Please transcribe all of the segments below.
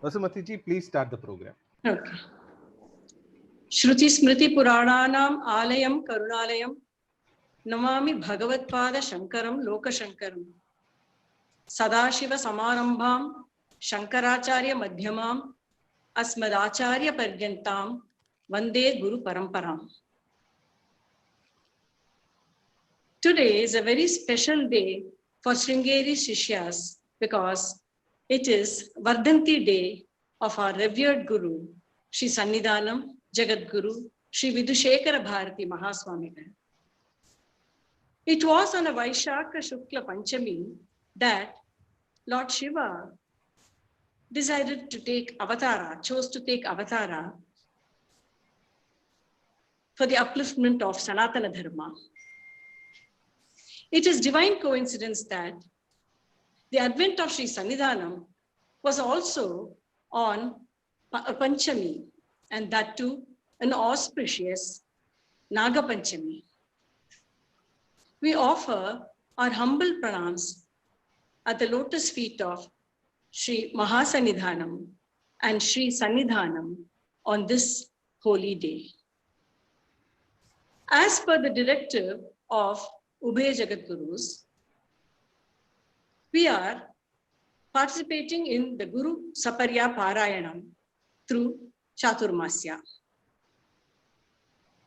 Vasumati ji, please start the program. Okay. Shruti Smriti Purananam Alayam Karunalayam Namami Bhagavatpada Shankaram Lokashankaram Sadashiva Samarambham Shankaracharya Madhyamam Asmadacharya Paryantam Vande Guru Paramparam. Today is a very special day for Sringeri Shishyas because it is Vardhanti day of our revered Guru, Shri Sannidhanam Jagat Guru, Shri Vidushekara Bharati Mahaswamigal. It was on a Vaishakha Shukla Panchami that Lord Shiva decided to take avatara, chose to take avatara for the upliftment of Sanatana Dharma. It is divine coincidence that the advent of Sri Sannidhanam was also on Panchami, and that too an auspicious Naga Panchami. We offer our humble pranams at the lotus feet of Sri Mahasannidhanam and Sri Sannidhanam on this holy day. As per the directive of Ubhay Jagat Gurus, we are participating in the Guru Saparya Parayanam through Chaturmasya.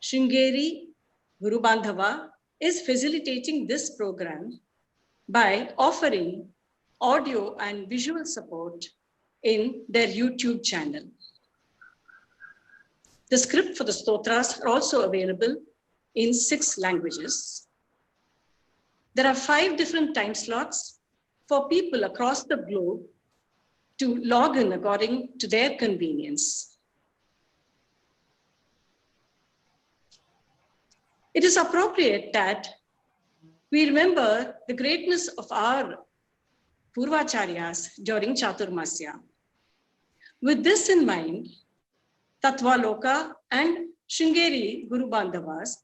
Sringeri Guru Bandhava is facilitating this program by offering audio and visual support in their YouTube channel. The script for the stotras are also available in 6 languages. There are 5 different time slots for people across the globe to log in according to their convenience. It is appropriate that we remember the greatness of our Purvacharyas during Chaturmasya. With this in mind, Tattvaloka and Sringeri Guru Bandhavas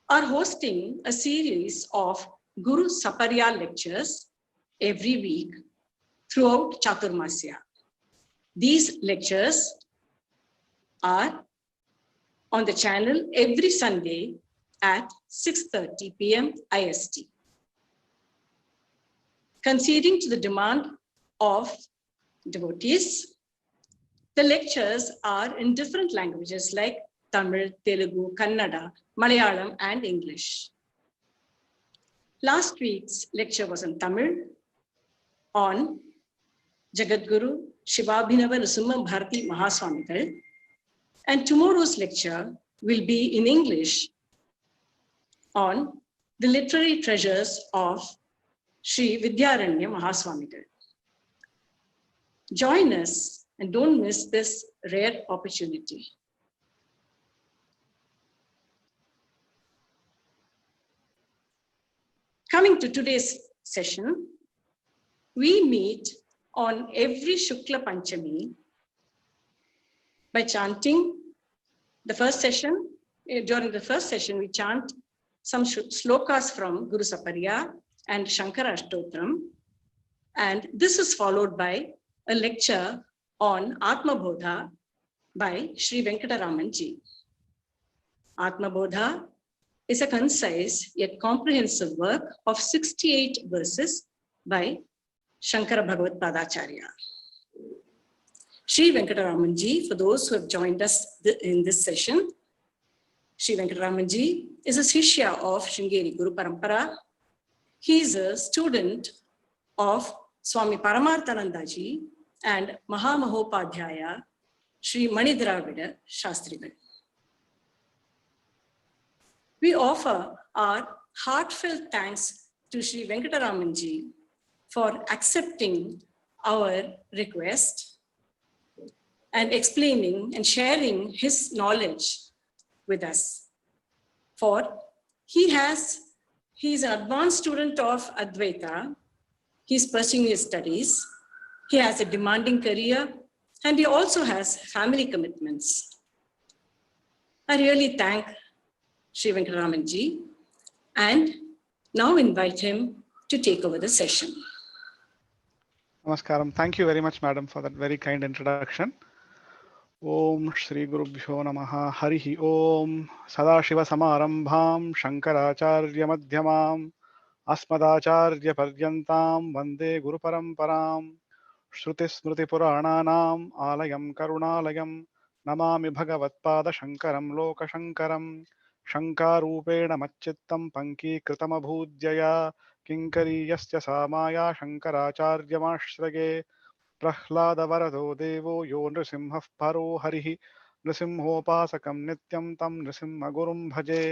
are hosting a series of Guru Saparya lectures every week throughout Chaturmasya. These lectures are on the channel every Sunday at 6:30 p.m. IST. Conceding to the demand of devotees, the lectures are in different languages like Tamil, Telugu, Kannada, Malayalam, and English. Last week's lecture was in Tamil on Jagadguru Shivabhinava Nrsimha Bharati Mahaswamigal, and tomorrow's lecture will be in English on the literary treasures of Sri Vidyaranya Mahaswamigal. Join us and don't miss this rare opportunity. Coming to today's session, we meet on every Shukla Panchami by chanting the first session. During the first session, we chant some slokas from Guru Saparya and Shankara Ashtotram. And this is followed by a lecture on Atma Bodha by Sri Venkataraman Ji. Atma Bodha is a concise yet comprehensive work of 68 verses by Shankara Bhagavad Padacharya. Sri Venkataraman Ji, for those who have joined us in this session, Sri Venkataraman Ji is a Shishya of Sringeri Guru Parampara. He is a student of Swami Paramarthananda Ji and Mahamahopadhyaya Sri Manidravida Shastrigal. We offer our heartfelt thanks to Sri Venkataraman Ji for accepting our request and explaining and sharing his knowledge with us. For he is an advanced student of Advaita. He's pursuing his studies. He has a demanding career and he also has family commitments. I really thank Sri Venkataraman Ji and now invite him to take over the session. Namaskaram. Thank you very much, madam, for that very kind introduction. Om Shri Gurubhyo Namaha Harihi Om Sadashiva Samarambham Shankaracharya Madhyamam Asmadacharya Paryantam Vande Guru Paramparam Shruti Smriti Purananam Alayam Karunalayam Namami Bhagavatpada Shankaram Loka Shankaram Shankarupena Machittam Panki Kritamabhujyaya Kinkari Yasya Samaya Shankaracharya प्रह्लादवरदो देवो यो नृसिंहः परो हरिः नृसिंहोपासकं नित्यं तं नृसिंहगुरुं भजे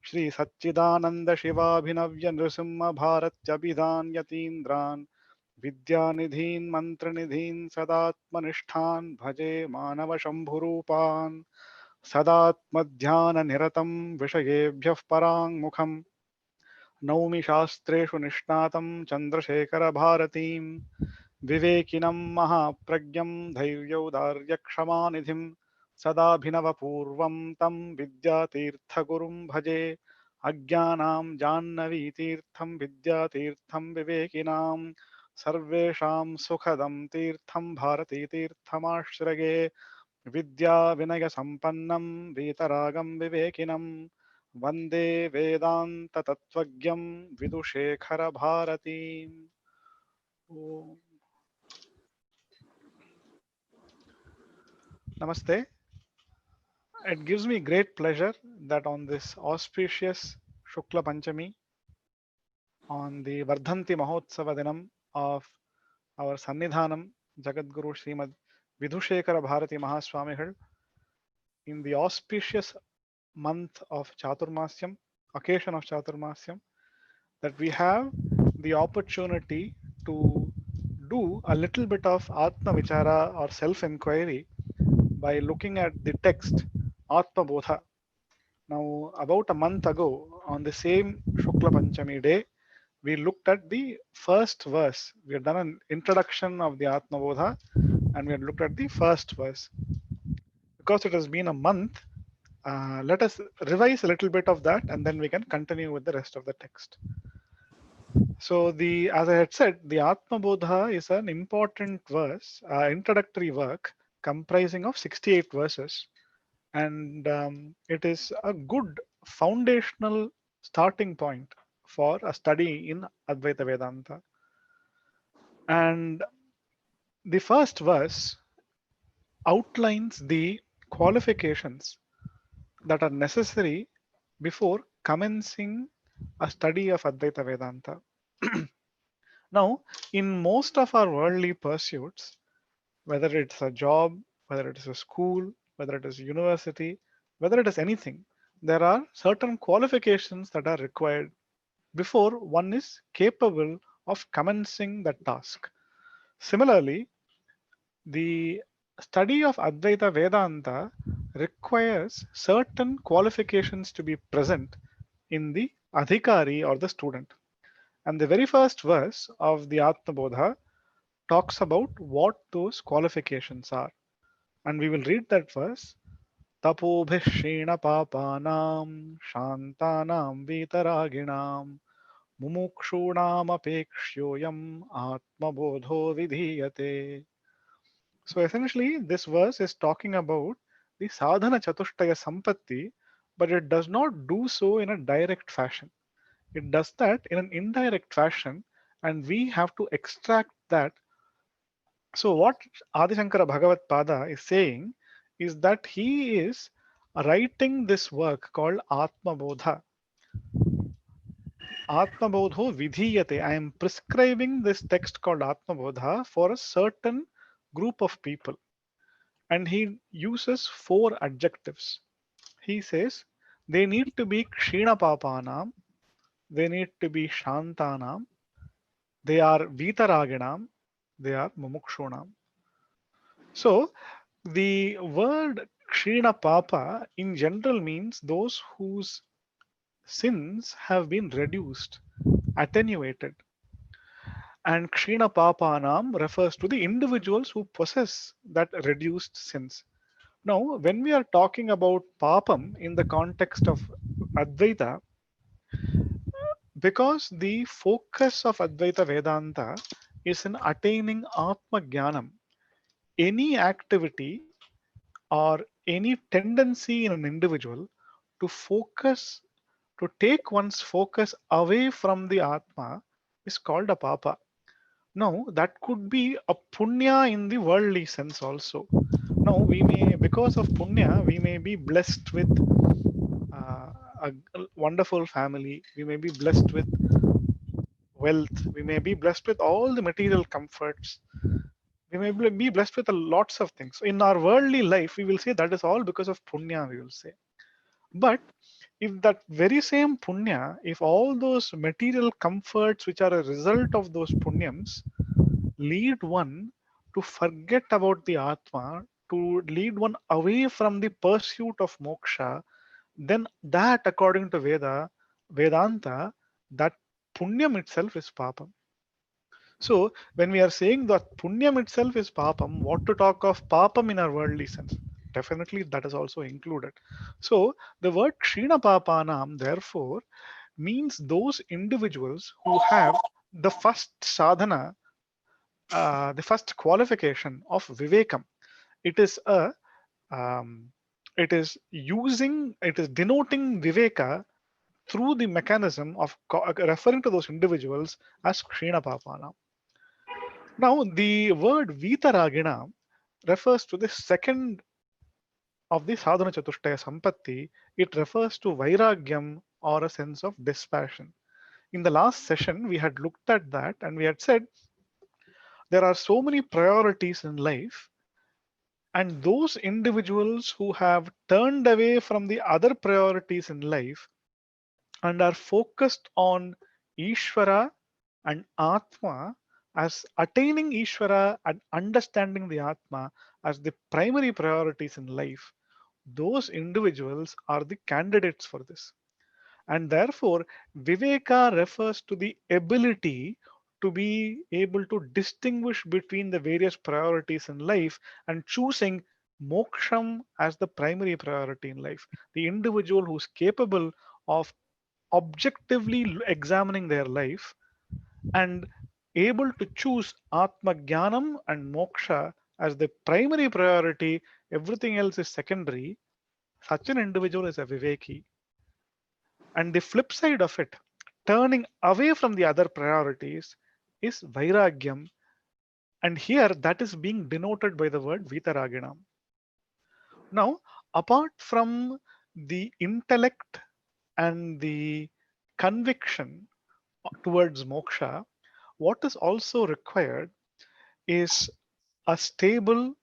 श्रीसच्चिदानन्दशिवाभिनव्य नृसिंहभारत्यभिधान् यतीन्द्रान् विद्यानिधीन् मन्त्रनिधीन् सदात्मनिष्ठान् भजे मानवशम्भुरूपान् सदात्मध्याननिरतं विषयेभ्यः पराङ्मुखम् नौमि शास्त्रेषु निष्णातं चन्द्रशेखरभारतीं विवेकिनं महाप्रज्ञं धैर्यौदार्यक्षमानिधिं सदाभिनवपूर्वं तं विद्यातीर्थगुरुं भजे अज्ञानां जाह्नवीतीर्थं विद्यातीर्थं विवेकिनां सर्वेषां सुखदं तीर्थं भारतीतीर्थमाश्रये विद्याविनयसम्पन्नं वीतरागं विवेकिनं वन्दे वेदान्ततत्त्वज्ञं विदुशेखरभारतीम् ॐ Namaste. It gives me great pleasure that on this auspicious Shukla Panchami, on the Vardhanti Mahotsava Dinam of our Sannidhanam Jagadguru Srimad Vidhushekara Bharati Mahaswamihal, in the auspicious month of Chaturmasyam, occasion of Chaturmasyam, that we have the opportunity to do a little bit of Atma Vichara or self inquiry by looking at the text Atma Bodha. Now, about a month ago, on the same Shukla Panchami day, we looked at the first verse. We had done an introduction of the Atma Bodha and we had looked at the first verse. Because it has been a month, let us revise a little bit of that and then we can continue with the rest of the text. So, as I had said, the Atma Bodha is an important verse, introductory work comprising of 68 verses, and it is a good foundational starting point for a study in Advaita Vedanta. And the first verse outlines the qualifications that are necessary before commencing a study of Advaita Vedanta. Now, in most of our worldly pursuits, whether it's a job, whether it is a school, whether it is a university, whether it is anything, there are certain qualifications that are required before one is capable of commencing that task. Similarly, the study of Advaita Vedanta requires certain qualifications to be present in the adhikari or the student. And the very first verse of the Atma Bodha talks about what those qualifications are. And we will read that verse. Tapobhishena papanam shantanam vitaraginam mumukshunam apekshoyam atma bodho vidhiyate. So essentially, this verse is talking about the sadhana chatushtaya sampatti, but it does not do so in a direct fashion. It does that in an indirect fashion, and we have to extract that. So, what Adi Shankara Bhagavad Pada is saying is that he is writing this work called Atma Bodha. Atma Bodho Vidhiyate. I am prescribing this text called Atma Bodha for a certain group of people. And he uses four adjectives. He says they need to be Kshina Papanam, they need to be Shantanam, they are Vitaraginam, they are Mumukshunam. So the word Kshina Papa in general means those whose sins have been reduced, attenuated. And Kshina Papanam refers to the individuals who possess that reduced sins. Now, when we are talking about Papam in the context of Advaita, because the focus of Advaita Vedanta is in attaining Atma Jnanam. Any activity or any tendency in an individual to focus, to take one's focus away from the Atma is called a Papa. Now, that could be a Punya in the worldly sense also. Now, we may, because of Punya, we may be blessed with a wonderful family, we may be blessed with wealth, we may be blessed with all the material comforts, we may be blessed with lots of things. So in our worldly life, we will say that is all because of Punya, we will say. But if that very same Punya, if all those material comforts which are a result of those Punyams lead one to forget about the Atma, to lead one away from the pursuit of moksha, then that, according to Vedanta, that punyam itself is papam. So when we are saying that punyam itself is papam, what to talk of papam in our worldly sense? Definitely that is also included. So the word kshina papanam therefore means those individuals who have the first sadhana, the first qualification of vivekam. It is a um, it is using, it is denoting viveka through the mechanism of referring to those individuals as Kshina Papana. Now, the word Vitaragina refers to the second of the Sadhana Chatushtaya Sampatti. It refers to Vairagyam, or a sense of dispassion. In the last session, we had looked at that and we had said there are so many priorities in life, and those individuals who have turned away from the other priorities in life and are focused on Ishvara and Atma, as attaining Ishvara and understanding the Atma as the primary priorities in life, those individuals are the candidates for this. And therefore, Viveka refers to the ability to be able to distinguish between the various priorities in life and choosing moksham as the primary priority in life. The individual who's capable of objectively examining their life and able to choose Atma Jnanam and Moksha as the primary priority, everything else is secondary, such an individual is a Viveki. And the flip side of it, turning away from the other priorities, is Vairagyam. And here that is being denoted by the word Vitaraginam. Now, apart from the intellect and the conviction towards moksha, what is also required is a stable,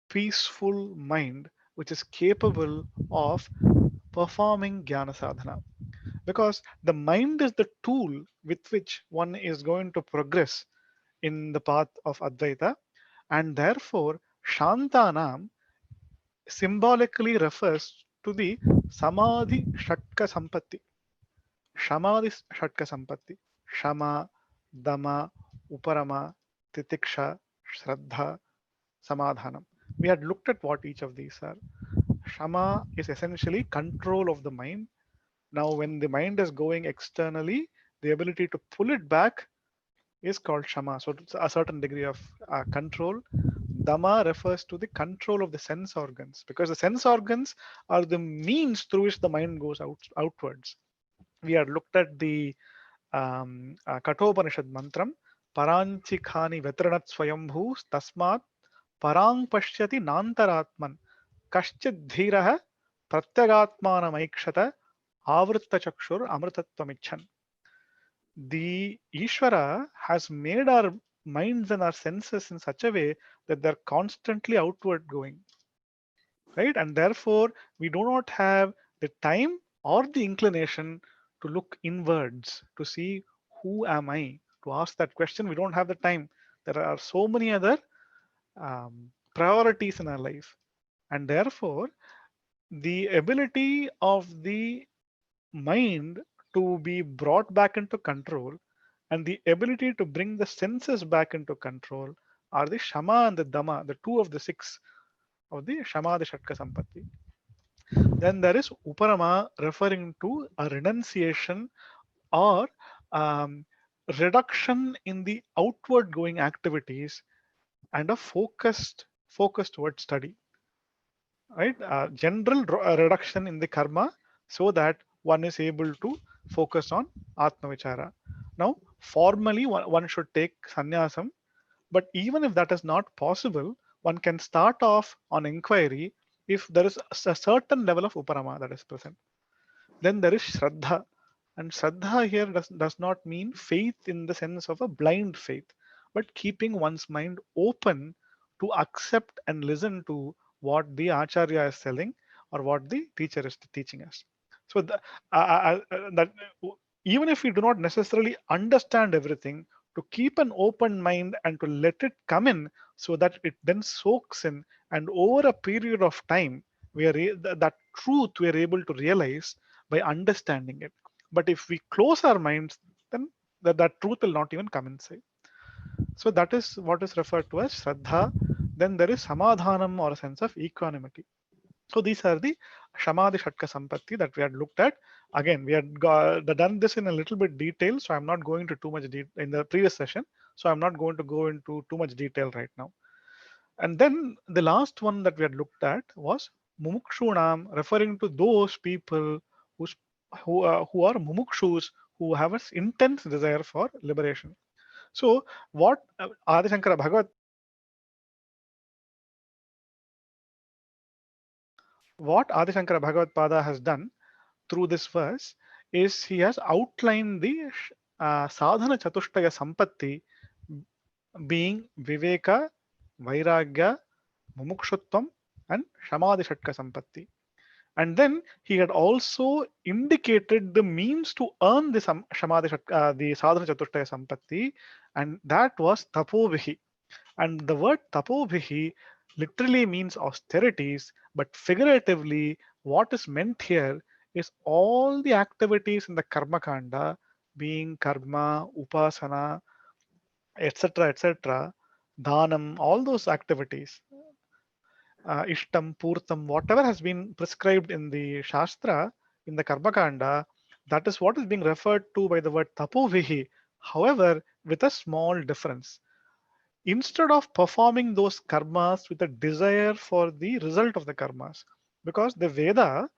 peaceful mind which is capable of performing jnana sadhana. Because the mind is the tool with which one is going to progress in the path of Advaita, and therefore Shantanam symbolically refers to the Samadhi Shatka Sampatti. Shamadhi Shatka Sampatti. Shama, Dama, Uparama, Titiksha, Shraddha, Samadhanam. We had looked at what each of these are. Shama is essentially control of the mind. Now, when the mind is going externally, the ability to pull it back is called Shama. So, it's a certain degree of control. Dama refers to the control of the sense organs, because the sense organs are the means through which the mind goes outwards. We had looked at the Kathopanishad mantram, Paranchikhani Vetranat Swayambhu Tasmat Parang Pashyati Nantaratman Kaschid Dhiraha Pratyagatmana Maikshata Avritta Chakshur Amritattvamichan. The Ishvara has made our minds and our senses in such a way that they're constantly outward going, right? And therefore, we do not have the time or the inclination to look inwards to see who am I, to ask that question. We don't have the time. There are so many other priorities in our life, and therefore, the ability of the mind to be brought back into control and the ability to bring the senses back into control are the Shama and the Dama, the two of the six of the Shama, the Shatka Sampatti. Then there is Uparama, referring to a renunciation or um, reduction in the outward going activities and a focused towards study, right? General reduction in the karma so that one is able to focus on Atma Vichara. Now, formally, one should take sannyasam, but even if that is not possible, one can start off on inquiry if there is a certain level of uparama that is present. Then there is Shraddha. And Shraddha here does not mean faith in the sense of a blind faith, but keeping one's mind open to accept and listen to what the Acharya is telling or what the teacher is teaching us. So that even if we do not necessarily understand everything, to keep an open mind and to let it come in so that it then soaks in, and over a period of time, that truth we are able to realize by understanding it. But if we close our minds, then that truth will not even come inside. So that is what is referred to as Shraddha. Then there is Samadhanam, or a sense of equanimity. So these are the Shamadhi Shatka Sampatti that we had looked at. Again, we had done this in a little bit detail, so I'm not going to too much detail in the previous session. So I'm not going to go into too much detail right now. And then the last one that we had looked at was Mumukshunam, referring to those people who are mumukshus, who have an intense desire for liberation. So what Adi Shankara Bhagavat Pada has done through this verse is he has outlined the sadhana chatushtaya sampatti, being viveka, vairagya, mumukshutvam, and shamadhi shatka sampatti. And then he had also indicated the means to earn the the sadhana chatushtaya sampatti, and that was tapovihi. And the word tapovihi literally means austerities, but figuratively, what is meant here is all the activities in the karma kanda, being karma, upasana, etc., dhanam, all those activities, ishtam, purtam, whatever has been prescribed in the Shastra, in the Karmakanda, that is what is being referred to by the word tapovihi. However, with a small difference. Instead of performing those karmas with a desire for the result of the karmas, because the Veda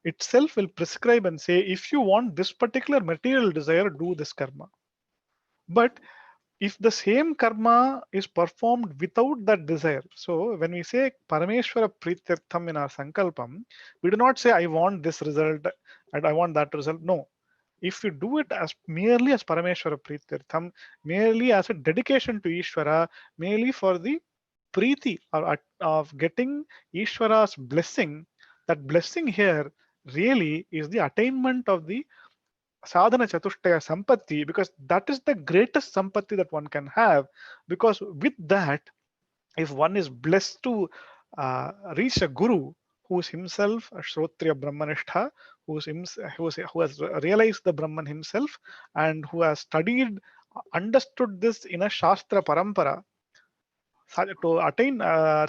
itself will prescribe and say, if you want this particular material desire, do this karma. But if the same karma is performed without that desire, so when we say Parameshwara Prityartham in our Sankalpam, we do not say, I want this result and I want that result. No. If you do it as merely as Parameshwara Prityartham, merely as a dedication to Ishvara, merely for the Preeti or of getting Ishvara's blessing, that blessing here really is the attainment of the sadhana chatushtaya sampatti, because that is the greatest sampatti that one can have. Because with that, if one is blessed to reach a guru who is himself a shrotriya brahmanishtha, who has realized the Brahman himself and who has studied, understood this in a shastra parampara, to attain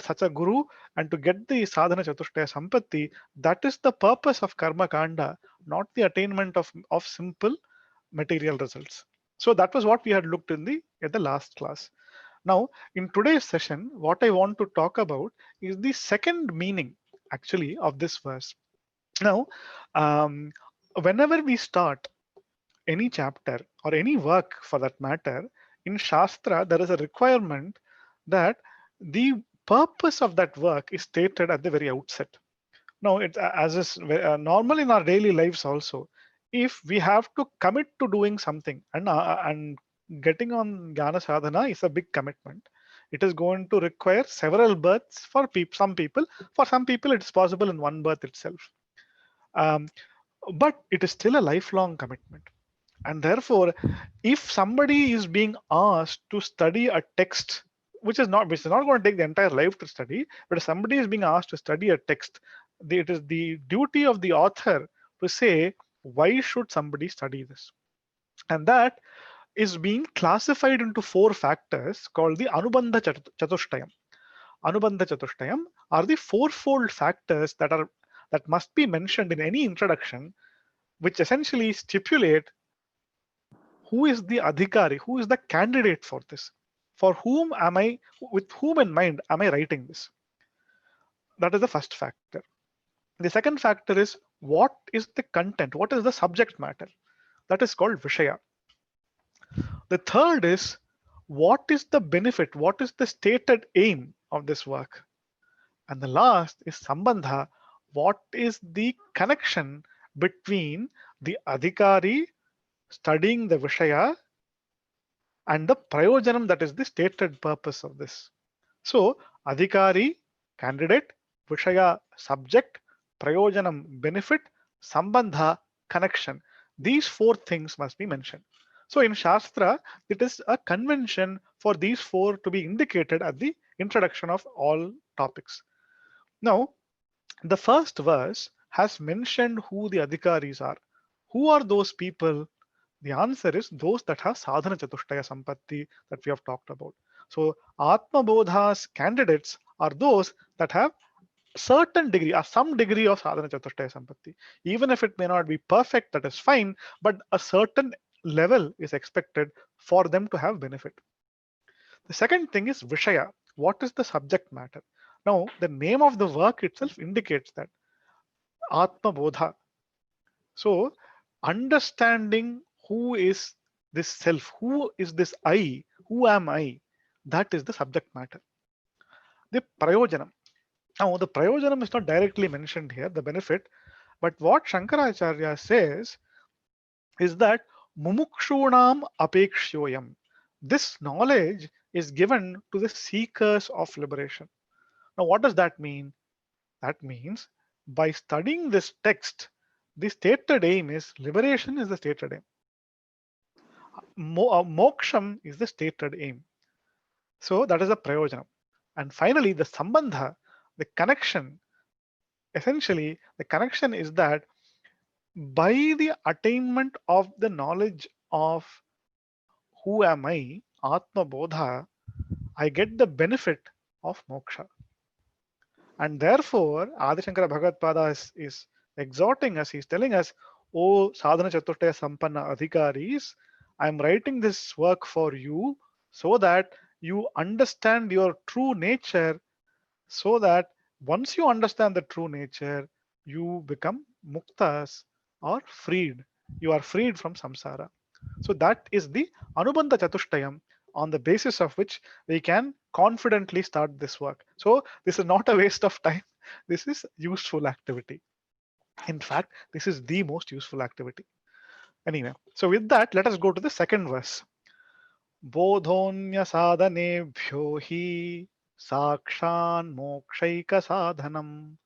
such a guru and to get the sadhana chatushtaya sampatti, that is the purpose of karma kanda, not the attainment of simple material results. So that was what we had looked at the last class. Now, in today's session, what I want to talk about is the second meaning actually of this verse. Now, whenever we start any chapter or any work for that matter, in Shastra, there is a requirement that the purpose of that work is stated at the very outset. Now, it as is normal in our daily lives also. If we have to commit to doing something, and getting on Jnana Sadhana is a big commitment. It is going to require several births for some people. For some people, it is possible in one birth itself. Um, but it is still a lifelong commitment. And therefore, if somebody is being asked to study a text, which is not going to take the entire life to study, but if somebody is being asked to study a text, it is the duty of the author to say, why should somebody study this? And that is being classified into 4 factors called the Anubandha Chatushtayam. Anubandha Chatushtayam are the fourfold factors that must be mentioned in any introduction, which essentially stipulate who is the adhikari, who is the candidate for this? For whom am I, with whom in mind am I writing this? That is the first factor. The second factor is what is the content, what is the subject matter? That is called Vishaya. The third is what is the benefit, what is the stated aim of this work? And the last is Sambandha, what is the connection between the Adhikari studying the Vishaya and the Prayojanam, that is the stated purpose of this. So, Adhikari, candidate, Vishaya, subject, Prayojanam, benefit, Sambandha, connection. These four things must be mentioned. So, in Shastra, it is a convention for these four to be indicated at the introduction of all topics. Now, the first verse has mentioned who the Adhikaris are. Who are those people? The answer is those that have sadhana chatushtaya sampatti that we have talked about. So Atma Bodha's candidates are those that have certain degree or some degree of sadhana chatushtaya sampatti. Even if it may not be perfect, that is fine, but a certain level is expected for them to have benefit. The second thing is Vishaya. What is the subject matter? Now, the name of the work itself indicates that Atma Bodha. So, understanding who is this self, who is this I, who am I, that is the subject matter. The Prayojanam. Now, the Prayojanam is not directly mentioned here, the benefit, but what Shankaracharya says is that Mumukshunam Apekshoyam. This knowledge is given to the seekers of liberation. Now, what does that mean? That means by studying this text, the stated aim is liberation is the stated aim. Moksham is the stated aim. So that is the prayojanam. And finally, the sambandha, the connection, essentially, the connection is that by the attainment of the knowledge of who am I, Atma Bodha, I get the benefit of moksha. And therefore, Adi Shankara Bhagavad Pada is exhorting us, he's telling us, O sadhana chatushtaya sampanna adhikaris, I'm writing this work for you so that you understand your true nature, so that once you understand the true nature, you become muktas or freed. You are freed from samsara. So that is the Anubandha Chatushtayam on the basis of which we can confidently start this work. So this is not a waste of time. This is useful activity. In fact, this is the most useful activity. Anyway, so with that, let us go to the second verse. Bodhonya sadhanebhyo hi sakshan mokshaika sadhanam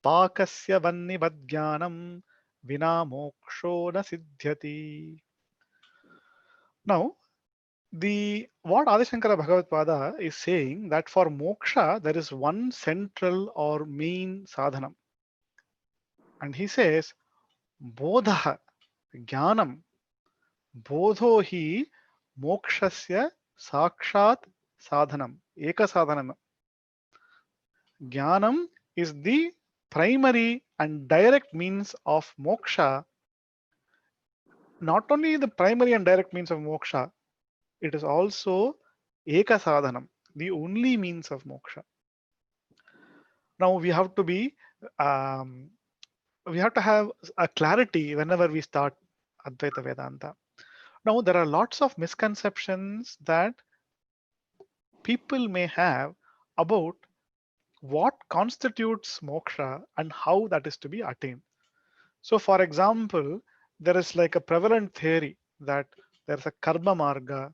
pakasya vannivadgyanam vina moksho na siddhyati. Now, the what Adi Shankara Bhagavad Pada is saying that for moksha there is one central or main sadhanam, and he says bodha jnanam bodho hi mokshasya sakshat sadhanam eka sadhanam. Jnanam is the primary and direct means of moksha. Not only the primary and direct means of moksha, it is also eka sadhanam, the only means of moksha. Now we have to be um, we have to have a clarity whenever we start Advaita Vedanta. Now there are lots of misconceptions that people may have about what constitutes moksha and how that is to be attained. So for example, there is like a prevalent theory that there is a karma marga,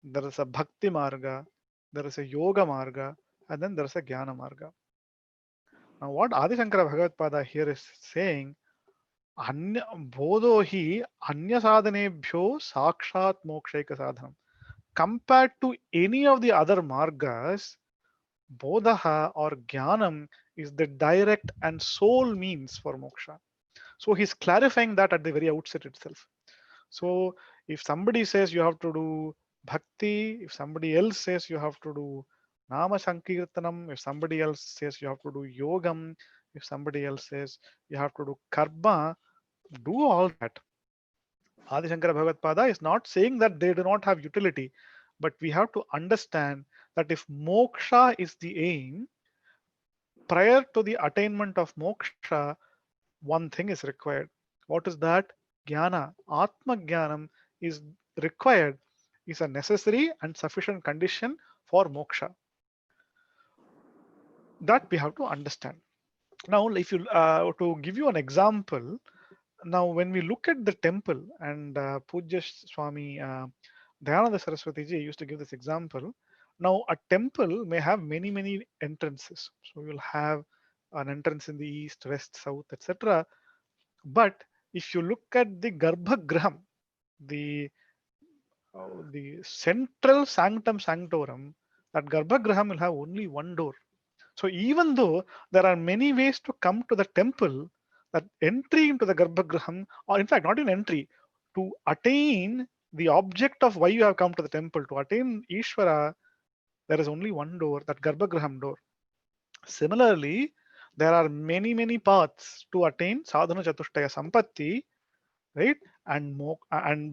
there is a bhakti marga, there is a yoga marga, and then there is a jnana marga. Now what Adi Shankara Bhagavad Pada here is saying, अन्य बोधो ही अन्य साधनेभ्यो साक्षात मोक्षैक साधनम. Compared to any of the other margas, bodha or jnanam is the direct and sole means for moksha. So he's clarifying that at the very outset itself. So if somebody says you have to do bhakti, if somebody else says you have to do nama sankirtanam, if somebody else says you have to do yogam, if somebody else says you have to do karma, do all that. Adi Shankara Bhagavad is not saying that they do not have utility, but we have to understand that if moksha is the aim, prior to the attainment of moksha, one thing is required. What is that? Jnana. Atma Jnanam is required, is a necessary and sufficient condition for moksha. That we have to understand. Now, if you to give you an example, now when we look at the temple, and Pujya Swami Dayananda Saraswati ji used to give this example. Now, a temple may have many entrances. So you'll have an entrance in the east, west, south, etc. But if you look at the Garbhagraham, the the central sanctum sanctorum, that Garbhagraham will have only one door. So even though there are many ways to come to the temple, that entry into the Garbhagraham, or in fact not in entry, to attain the object of why you have come to the temple, to attain Ishvara, there is only one door, that Garbhagraham door. Similarly, there are many paths to attain Sadhana Chatushtaya Sampatti, right? And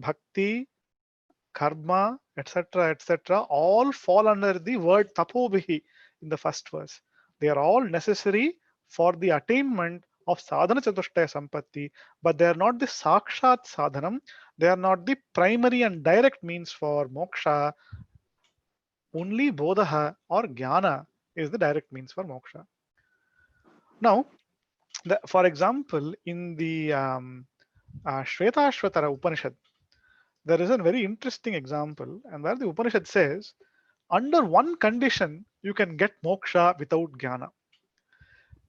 Bhakti, Karma, etc., all fall under the word Tapobihi in the first verse. They are all necessary for the attainment of Sadhana Chatushtaya Sampatti, but they are not the Sakshat Sadhanam. They are not the primary and direct means for moksha. Only Bodha or Jnana is the direct means for moksha. Now, for example, in the Shvetashvatara Upanishad, there is a very interesting example, and where the Upanishad says, under one condition, you can get moksha without jnana.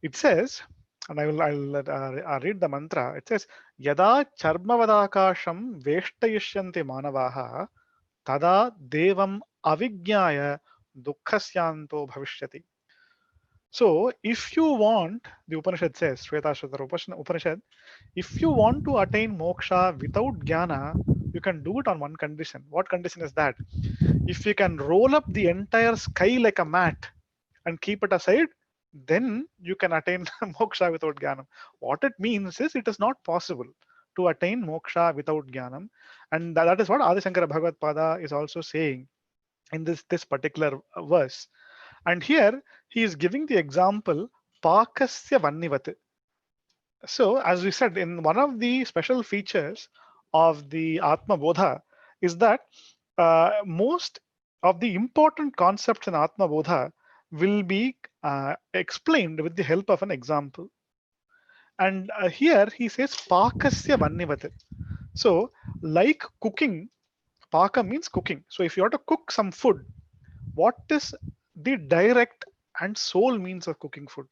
It says, and I'll read the mantra. It says, Yada charmavadakasham veshtayishyanti manavaha tada devam avijnaya dukkhasyanto bhavishyati. So, if you want, the Upanishad says, Shvetashvatara Upanishad, if you want to attain moksha without jnana, you can do it on one condition. What condition is that? If you can roll up the entire sky like a mat and keep it aside, then you can attain moksha without jnanam. What it means is it is not possible to attain moksha without jnanam. And that is what Adi Shankara Bhagavad Pada is also saying in this particular verse. And here he is giving the example Pakasya Vannivat. So, as we said, in one of the special features of the Atma Bodha is that most of the important concepts in Atma Bodha will be explained with the help of an example. And here he says Pakasya Vannivat. So, like cooking, Paka means cooking. So, if you have to cook some food, what is the direct and sole means of cooking food?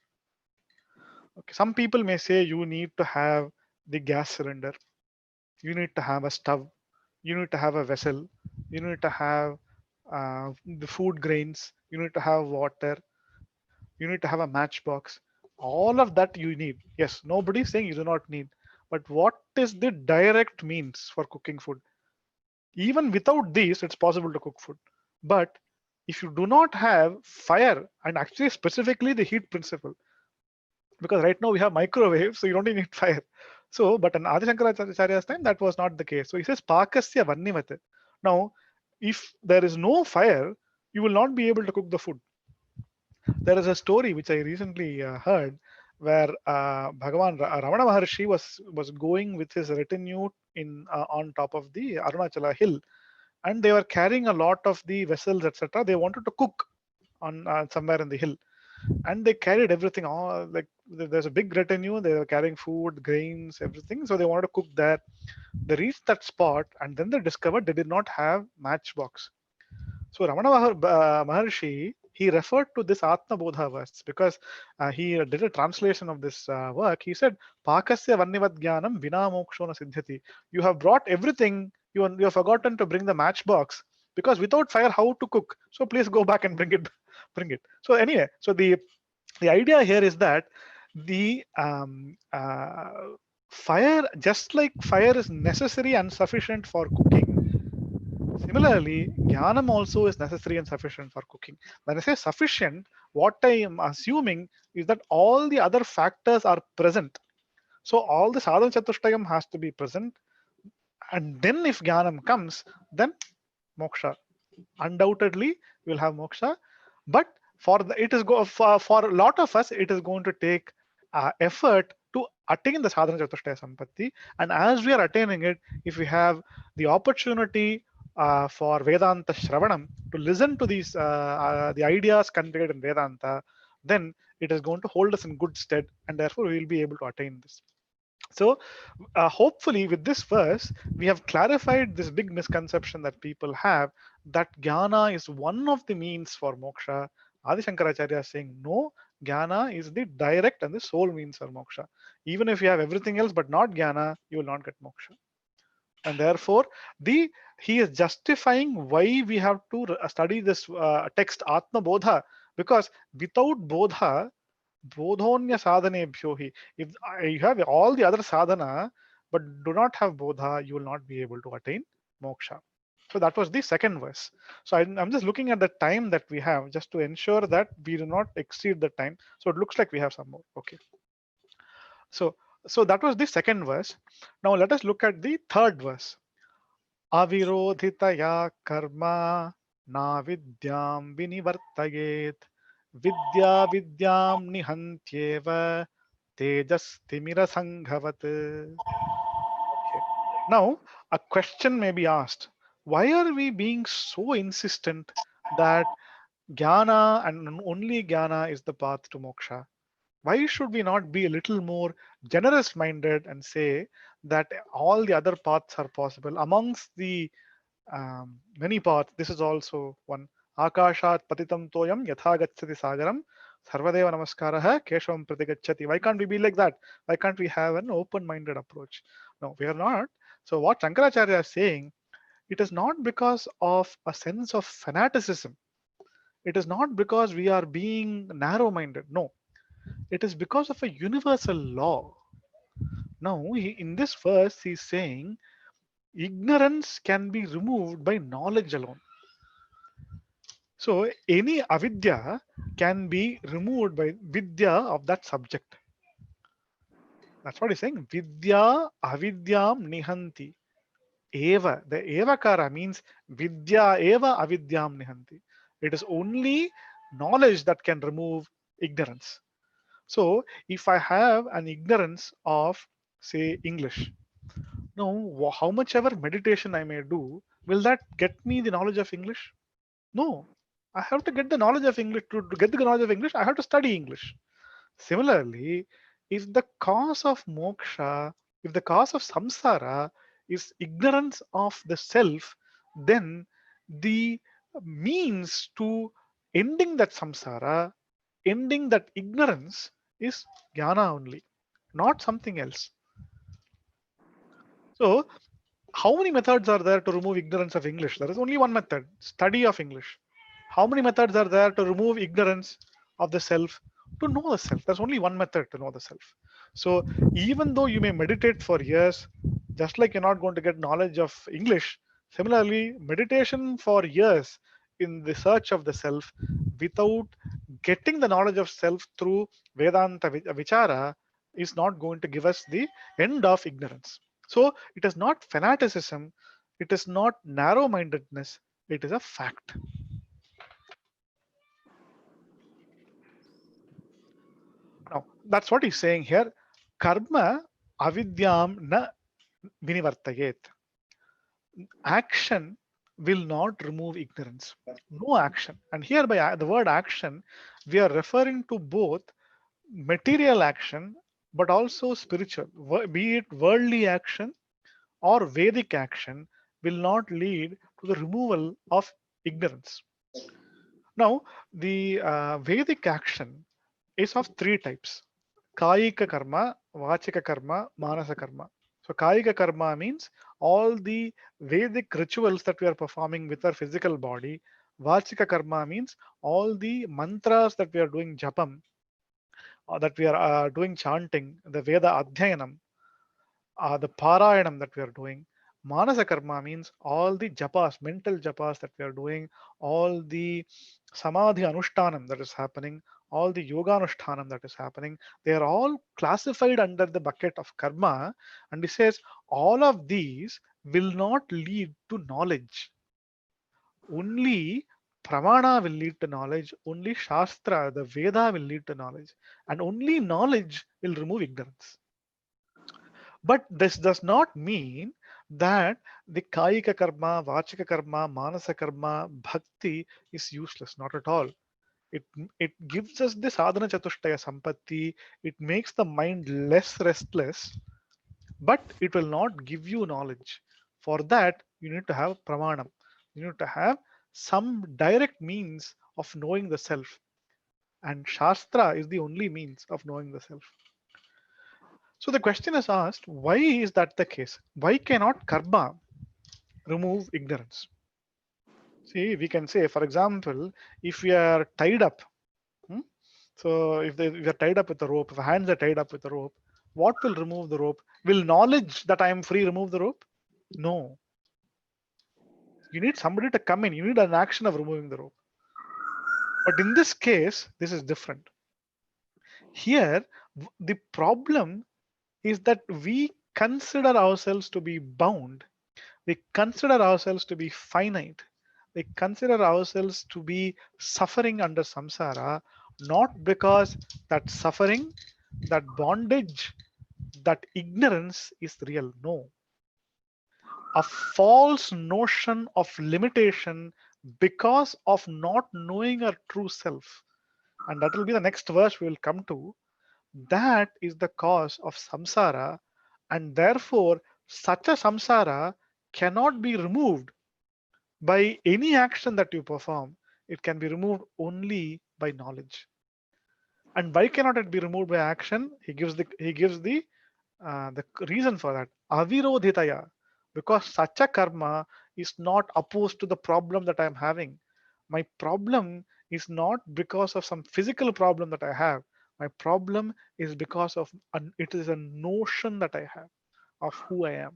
Okay, some people may say you need to have the gas cylinder, you need to have a stove, you need to have a vessel, you need to have the food grains, you need to have water, you need to have a matchbox. All of that you need. Yes, nobody's saying you do not need. But what is the direct means for cooking food? Even without these, it's possible to cook food. But if you do not have fire, and actually specifically the heat principle, because right now we have microwave, so you don't need fire. So, but in Adi Shankaracharya's time, that was not the case. So he says, Pakasya Vannimate. Now, if there is no fire, you will not be able to cook the food. There is a story which I recently heard where Bhagavan Ramana Maharshi was going with his retinue in on top of the Arunachala hill, and they were carrying a lot of the vessels, etc. They wanted to cook on somewhere in the hill, and they carried everything. All like there's a big retinue. They were carrying food, grains, everything. So they wanted to cook there. They reached that spot, and then they discovered they did not have matchbox. So Ramana Maharshi, he referred to this Atma Bodha verse because he did a translation of this work. He said, Pakasya Vannivat Jnanam Vina Mokshona Siddhyati. You have brought everything, you have forgotten to bring the matchbox because without fire, how to cook? So please go back and bring it. Bring it. So anyway, so the idea here is that the fire, just like fire is necessary and sufficient for cooking, similarly, jnanam also is necessary and sufficient for cooking. When I say sufficient, what I am assuming is that all the other factors are present. So all the sadhana chatushtayam has to be present. And then if jnanam comes, then moksha. Undoubtedly, we'll have moksha. But it is for a lot of us, it is going to take effort to attain the sadhana chatushtaya sampatti. And as we are attaining it, if we have the opportunity for Vedanta Shravanam to listen to the ideas conveyed in Vedanta, then it is going to hold us in good stead, and therefore we will be able to attain this. So, hopefully, with this verse, we have clarified this big misconception that people have, that jnana is one of the means for moksha. Adi Shankaracharya is saying, no, jnana is the direct and the sole means for moksha. Even if you have everything else but not jnana, you will not get moksha. And therefore, he is justifying why we have to study this text Atma Bodha, because without Bodha, bodhonya sadhanebhyo hi. If you have all the other sadhana but do not have bodha, you will not be able to attain moksha. So that was the second verse. So I'm just looking at the time that we have just to ensure that we do not exceed the time. So it looks like we have some more. Okay. So that was the second verse. Now let us look at the third verse. Avirodhitaya karma na vidyam vinivartayet vidya vidyam nihantyeva tejastimira sanghavat. Okay. Now, a question may be asked. Why are we being so insistent that jnana and only jnana is the path to moksha? Why should we not be a little more generous minded and say that all the other paths are possible? Amongst the many paths, this is also one. Akashat patitam toyam yatha gacchati sagaram sarvadeva namaskaraha keshavam pratigacchati. Why can't we be like that? Why can't we have an open minded approach? No, we are not. So what Shankaracharya is saying, it is not because of a sense of fanaticism. It is not because we are being narrow minded. No, it is because of a universal law. Now, in this verse, he's saying ignorance can be removed by knowledge alone. So, any avidya can be removed by vidya of that subject. That's what he's saying. Vidya avidyam nihanti. Eva. The evakara means vidya eva avidyam nihanti. It is only knowledge that can remove ignorance. So, if I have an ignorance of, say, English, now how much ever meditation I may do, will that get me the knowledge of English? No. I have to get the knowledge of English. To get the knowledge of English, I have to study English. Similarly, if the cause of moksha, if the cause of samsara is ignorance of the self, then the means to ending that samsara, ending that ignorance is jnana only, not something else. So, how many methods are there to remove ignorance of English? There is only one method, study of English. How many methods are there to remove ignorance of the self? To know the self. There's only one method to know the self. So even though you may meditate for years, just like you're not going to get knowledge of English, similarly, meditation for years in the search of the self without getting the knowledge of self through Vedanta Vichara is not going to give us the end of ignorance. So it is not fanaticism, it is not narrow mindedness, it is a fact. Now, that's what he's saying here. Karma avidyam na vinivartayet. Action will not remove ignorance. No action. And here by the word action, we are referring to both material action but also spiritual. Be it worldly action or Vedic action will not lead to the removal of ignorance. Now, the Vedic action is of three types: Kayika karma, Vachika karma, Manasa karma. So, Kayika karma means all the Vedic rituals that we are performing with our physical body. Vachika karma means all the mantras that we are doing japam, or that we are doing chanting, the Veda Adhyayanam, the Parayanam that we are doing. Manasa karma means all the japas, mental japas that we are doing, all the samadhi anushtanam that is happening, all the yoga anushtanam that is happening. They are all classified under the bucket of karma. And he says all of these will not lead to knowledge. Only pramana will lead to knowledge, only shastra, the Veda will lead to knowledge, and only knowledge will remove ignorance. But this does not mean that the kayika karma, vachika karma, manasa karma, bhakti is useless. Not at all. It, it gives us the sadhana chatushtaya sampatti. It makes the mind less restless, but it will not give you knowledge. For that, you need to have pramanam. You need to have some direct means of knowing the self. And Shastra is the only means of knowing the self. So the question is asked, why is that the case? Why cannot karma remove ignorance? See, we can say, for example, if we are tied up, hmm, so if we are tied up with a rope, if our hands are tied up with a rope, what will remove the rope? Will knowledge that I am free remove the rope? No. You need somebody to come in. You need an action of removing the rope. But in this case, this is different. Here, the problem is that we consider ourselves to be bound. We consider ourselves to be finite. We consider ourselves to be suffering under samsara, not because that suffering, that bondage, that ignorance is real. No. A false notion of limitation because of not knowing our true self. And that will be the next verse we will come to. That is the cause of samsara, and therefore, such a samsara cannot be removed by any action that you perform. It can be removed only by knowledge. And why cannot it be removed by action? He gives the reason for that. Avirodhitaya, because such a karma is not opposed to the problem that I am having. My problem is not because of some physical problem that I have. My problem is because of it is a notion that I have of who I am.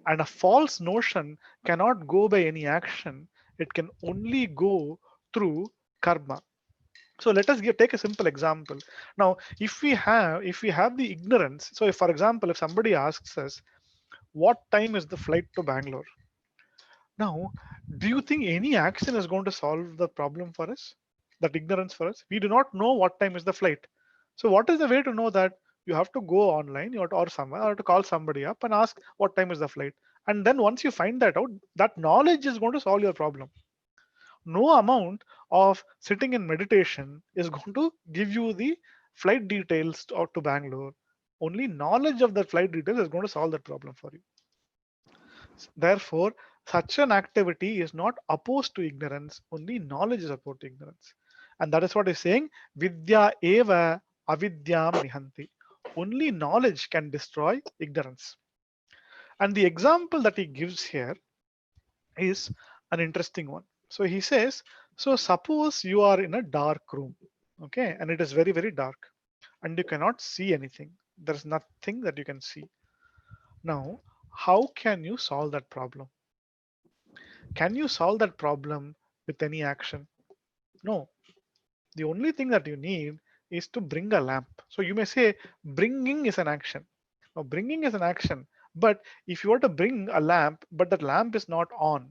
And a false notion cannot go by any action. It can only go through karma. So let us take a simple example. Now, if we have the ignorance, so if, for example, if somebody asks us, what time is the flight to Bangalore? Now, do you think any action is going to solve the problem for us? That ignorance for us? We do not know what time is the flight. So what is the way to know that? You have to go online or somewhere, or to call somebody up and ask what time is the flight. And then once you find that out, that knowledge is going to solve your problem. No amount of sitting in meditation is going to give you the flight details to Bangalore. Only knowledge of the flight details is going to solve that problem for you. Therefore, such an activity is not opposed to ignorance, only knowledge is opposed to ignorance. And that is what he's saying, Vidya eva avidyam nihanti. Only knowledge can destroy ignorance. And the example that he gives here is an interesting one. So he says, so suppose you are in a dark room, okay, and it is very, very dark, and you cannot see anything. There's nothing that you can see. Now, how can you solve that problem? Can you solve that problem with any action? No. The only thing that you need is to bring a lamp. So you may say bringing is an action. Now, bringing is an action, but if you were to bring a lamp, but that lamp is not on,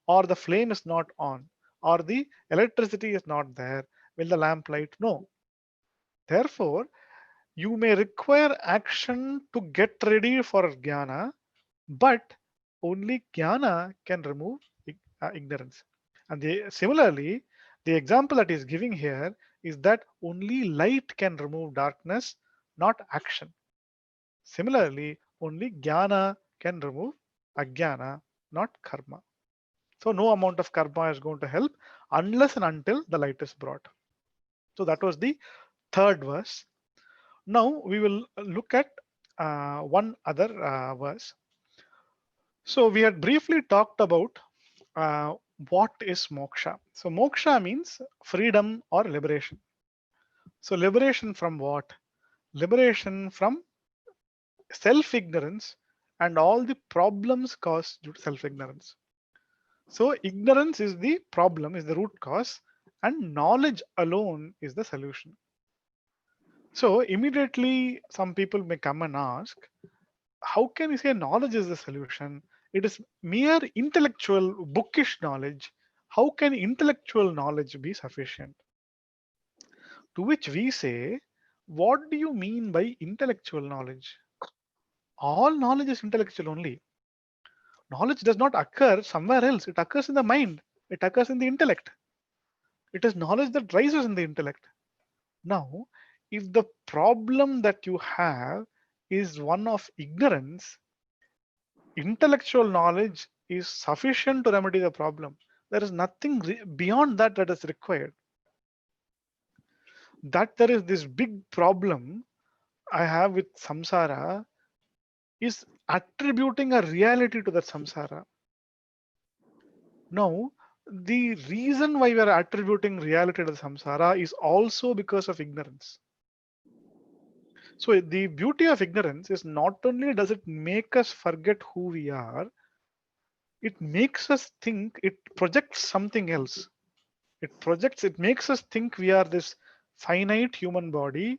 or the flame is not on, or the electricity is not there, will the lamp light? No. Therefore, you may require action to get ready for jnana, but only jnana can remove ignorance. And similarly, the example that is giving here is that only light can remove darkness, not action. Similarly, only jnana can remove ajnana, not karma. So no amount of karma is going to help unless and until the light is brought. So that was the third verse. Now we will look at one other verse. So we had briefly talked about what is moksha. So moksha means freedom or liberation. So liberation from what? Liberation from self-ignorance and all the problems caused due to self-ignorance. So ignorance is the problem, is the root cause, and knowledge alone is the solution. So immediately some people may come and ask, how can we say knowledge is the solution? It is mere intellectual, bookish knowledge. How can intellectual knowledge be sufficient? To which we say, what do you mean by intellectual knowledge? All knowledge is intellectual only. Knowledge does not occur somewhere else. It occurs in the mind. It occurs in the intellect. It is knowledge that rises in the intellect. Now, if the problem that you have is one of ignorance, intellectual knowledge is sufficient to remedy the problem. There is nothing beyond that that is required. That there is this big problem I have with samsara is attributing a reality to that samsara. Now, the reason why we are attributing reality to the samsara is also because of ignorance. So the beauty of ignorance is not only does it make us forget who we are, it makes us think, it projects something else. It makes us think we are this finite human body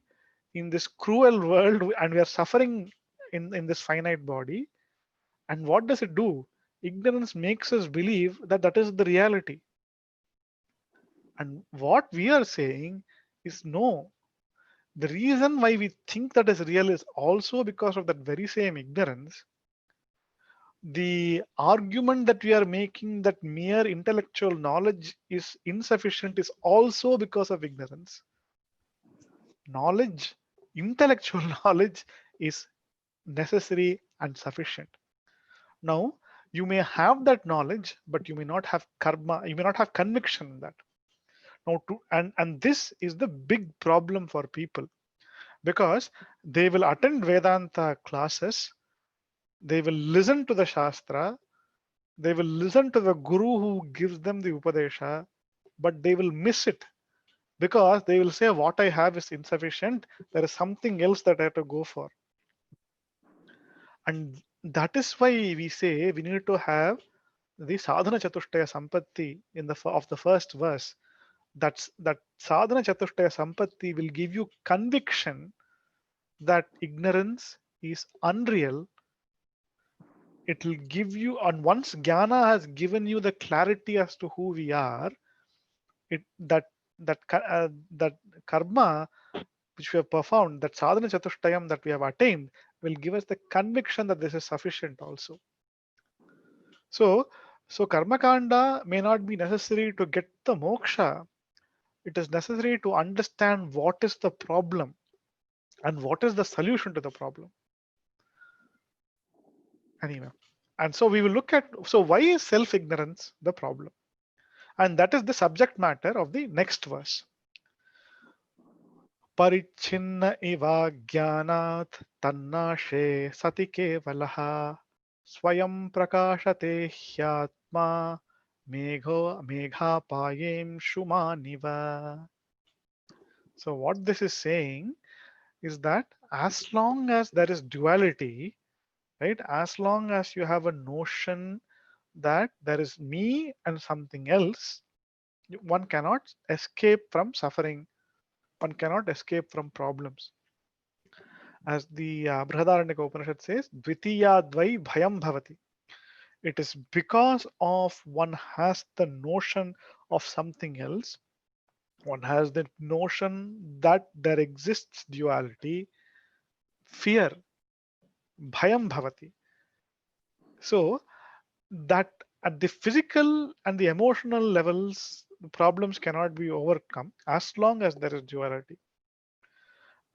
in this cruel world and we are suffering in this finite body. And what does it do? Ignorance makes us believe that that is the reality. And what we are saying is no. The reason why we think that is real is also because of that very same ignorance. The argument that we are making that mere intellectual knowledge is insufficient is also because of ignorance. Knowledge, intellectual knowledge is necessary and sufficient. Now, you may have that knowledge, but you may not have karma, you may not have conviction in that. Now, and this is the big problem for people because they will attend Vedanta classes, they will listen to the Shastra, they will listen to the Guru who gives them the Upadesha, but they will miss it because they will say, what I have is insufficient. There is something else that I have to go for. And that is why we say we need to have the sadhana chatushtaya sampatti in of the first verse. That sadhana chatushtaya sampatti will give you conviction that ignorance is unreal. It will give you, and once jnana has given you the clarity as to who we are, it that karma which we have performed, that sadhana chatushtayam that we have attained, will give us the conviction that this is sufficient also. So karma kanda may not be necessary to get the moksha. It is necessary to understand what is the problem and what is the solution to the problem. Anyway, and so we will look at, so why is self-ignorance the problem? And that is the subject matter of the next verse. Parichinna iva jnanat tannashe sati kevalaha swayam prakashate hyatma megha payem shumaniva. So what this is saying is that as long as there is duality, right, as long as you have a notion that there is me and something else, one cannot escape from suffering, one cannot escape from problems. As the Brihadaranyaka Upanishad says, Dvitiyadvai bhayam bhavati. It is because of one has the notion of something else, one has the notion that there exists duality, fear, bhayam bhavati. So that at the physical and the emotional levels, the problems cannot be overcome as long as there is duality.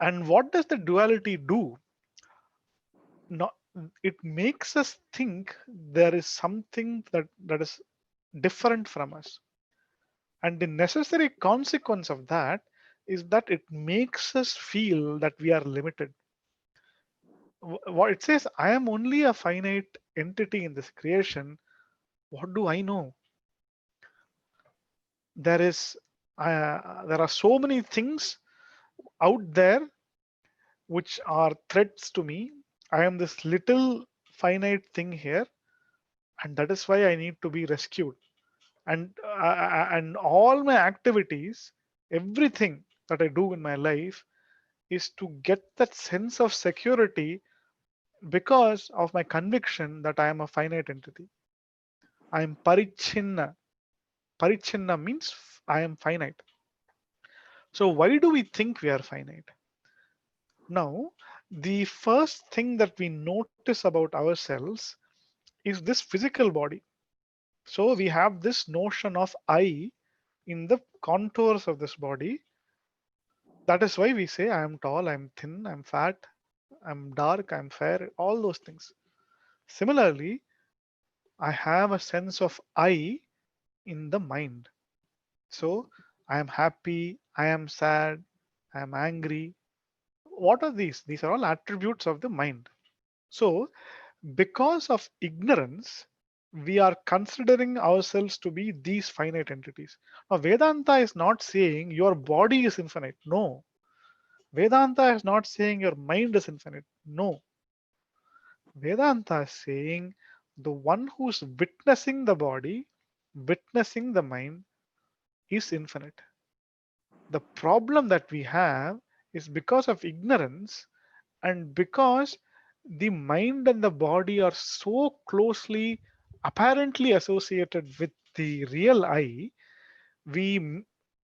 And what does the duality do? Not, it makes us think there is something that is different from us. And the necessary consequence of that is that it makes us feel that we are limited. What it says, I am only a finite entity in this creation. What do I know? There are so many things out there which are threats to me. I am this little finite thing here, and that is why I need to be rescued. And all my activities, everything that I do in my life, is to get that sense of security because of my conviction that I am a finite entity. I am parichinna. Parichinna means I am finite. So why do we think we are finite? Now, the first thing that we notice about ourselves is this physical body. So we have this notion of I in the contours of this body. That is why we say I am tall, I am thin, I'm fat, I'm dark, I'm fair, all those things. Similarly, I have a sense of I in the mind. So I am happy, I am sad, I am angry. What are these? These are all attributes of the mind. So, because of ignorance, we are considering ourselves to be these finite entities. Now, Vedanta is not saying your body is infinite. No. Vedanta is not saying your mind is infinite. No. Vedanta is saying the one who's witnessing the body, witnessing the mind, is infinite. The problem that we have is because of ignorance and because the mind and the body are so closely apparently associated with the real I, we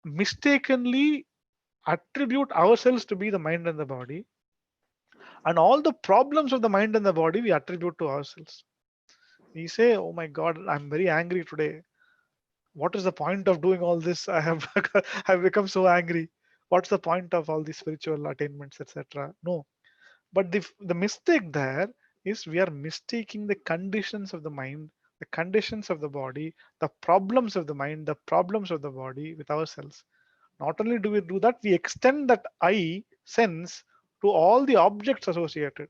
mistakenly attribute ourselves to be the mind and the body, and all the problems of the mind and the body we attribute to ourselves. We say, oh my god, I'm very angry today. What is the point of doing all this? I have I've become so angry. What's the point of all these spiritual attainments, etc.? No. But the mistake there is we are mistaking the conditions of the mind, the conditions of the body, the problems of the mind, the problems of the body with ourselves. Not only do we do that, we extend that I sense to all the objects associated.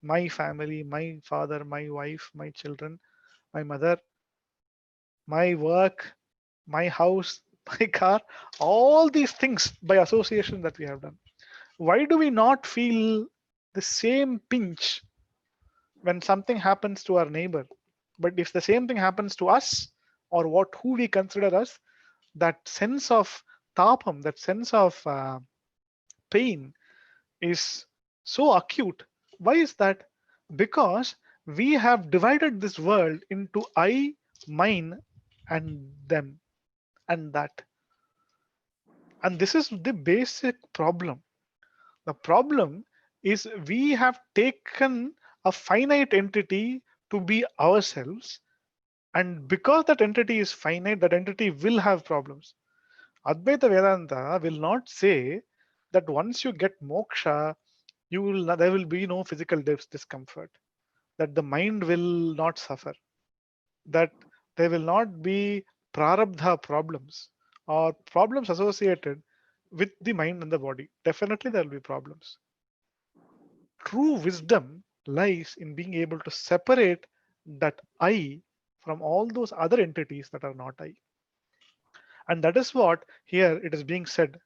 My family, my father, my wife, my children, my mother, my work, my house, my car, all these things by association that we have done. Why do we not feel the same pinch when something happens to our neighbor? But if the same thing happens to us or what who we consider us, that sense of tapam, that sense of pain is so acute. Why is that? Because we have divided this world into I, mine, and them, and that. And this is the basic problem. The problem is we have taken a finite entity to be ourselves, and because that entity is finite, that entity will have problems. Advaita Vedanta will not say that once you get moksha, you will there will be no physical discomfort, that the mind will not suffer, that there will not be prarabdha problems or problems associated with the mind and the body. Definitely there will be problems. True wisdom lies in being able to separate that I from all those other entities that are not I. And that is what here it is being said.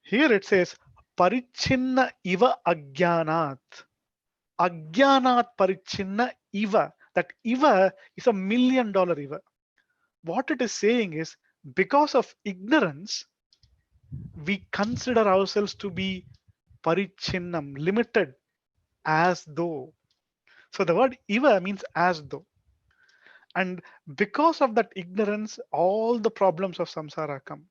Here it says, Parichinna iva agyanat. Agyanat parichinna iva. That iva is $1,000,000 iva. What it is saying is, because of ignorance, we consider ourselves to be parichinnam, limited, as though. So the word iva means as though. And because of that ignorance, all the problems of samsara come.